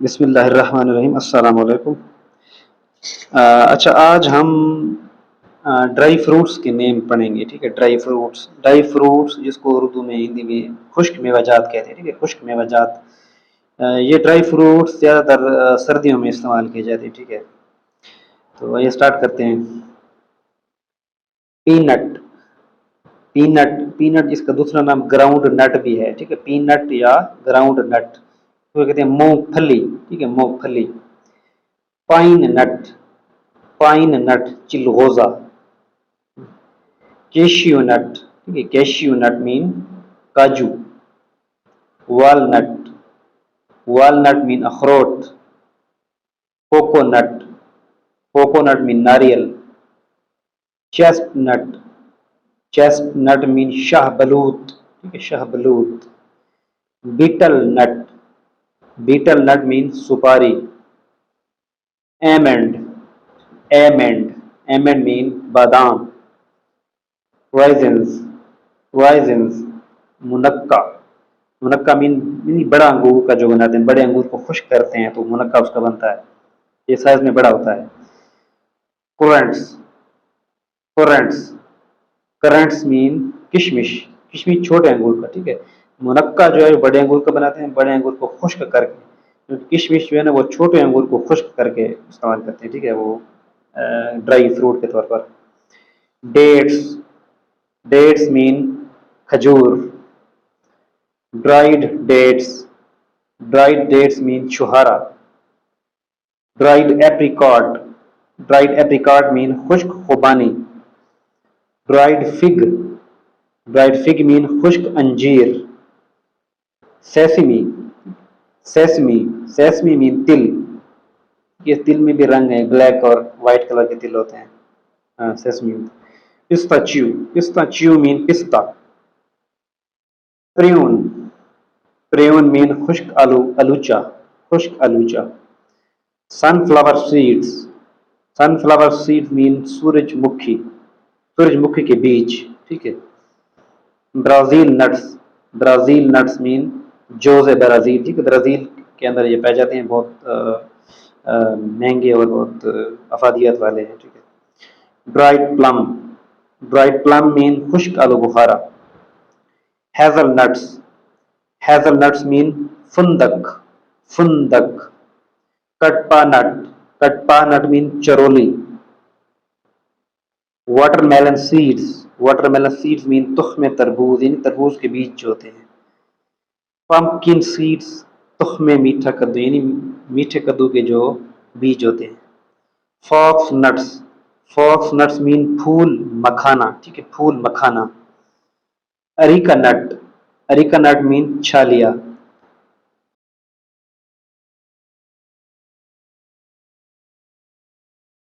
बिस्मिल्लाहिर्रहमानिर्रहीम अस्सलाम वालेकुम। अच्छा, आज हम ड्राई फ्रूट्स के नेम पढ़ेंगे। ठीक है, ड्राई फ्रूट्स जिसको उर्दू में हिंदी में खुश्क मेवाजात कहते हैं। ठीक है, खुश्क मेवाजात। ये ड्राई फ्रूट्स ज़्यादातर सर्दियों में इस्तेमाल किए जाते हैं। ठीक है, तो ये स्टार्ट करते हैं। पीनट। पीनट पीनट इसका दूसरा नाम ग्राउंड नट भी है। ठीक है, पीनट या ग्राउंड नट तो कहते हैं मूंगफली। ठीक है, मूंगफली। पाइन नट। पाइन नट चिलगोजा। Cashew nut. ठीक है, कैशियो नट मीन काजू। वालनट। वालनट मीन अखरोट। कोकोनट। कोकोनट मीन नारियल। चेस्टनट। चेस्टनट मीन शाहबलूत। ठीक है, शाहबलूत। Betel nut. Betel nut mean सुपारी। एमंड। एमंड। एमंड मीन बादाम। वाइजेंस। वाइजेंस मुनक्का। मुनक्का मीन बड़ा अंगूर का जो बनाते हैं, बड़े अंगूर को खुश्क करते हैं तो मुनक्का उसका बनता है। ये साइज में बड़ा होता है। कुरेंट्स। कुरेंट्स। करंट्स मीन किशमिश। किशमिश छोटे अंगूर का। ठीक है, मुनक्का जो है बड़े अंगूर का बनाते हैं, बड़े अंगूर को खुश्क करके। किशमिश जो है ना वो छोटे अंगूर को खुश्क करके इस्तेमाल करते हैं। ठीक है, वो ड्राई फ्रूट के तौर पर। डेट्स। डेट्स मीन खजूर। Dried dates. Dried dates mean छुहारा। Dried apricot. Dried apricot mean खुश्क खुबानी। Dried fig. Dried fig mean खुश्क अंजीर। सेसमी। सेसमी। सेसमी मीन तिल। ये तिल में भी रंग है, ब्लैक और व्हाइट कलर के तिल होते हैं। हाँ, सेसमी। पिस्ताचियो। पिस्ताचियो मीन पिस्ता। प्रियून। प्रियून मीन खुश्क आलूचा। खुश्क आलूचा। Sunflower seeds. Sunflower seeds mean सूरजमुखी। सूरजमुखी के बीज। ठीक है। Brazil nuts. Brazil nuts mean जोज ब्राजील। ठीक है, ब्राजील के अंदर ये पाए जाते हैं, बहुत महंगे और बहुत अफादियत वाले हैं। ठीक है। Dried plum. Dried plum mean खुश्क आलू बुखारा। Hazelnuts. Hazelnuts mean फुंदक। फुंदक। Catappa nut. Catappa nut mean चरोली। Watermelon seeds. Watermelon seeds mean तुख्म तरबूज, यानी तरबूज के बीज जो होते हैं। पंपकिन सीड्स तुख्म मीठा कद्दू, यानी मीठे कद्दू के जो बीज होते हैं। Fox nuts. Fox nuts mean फूल मखाना। ठीक है, फूल मखाना। Areca nut. Areca nut mean छालिया।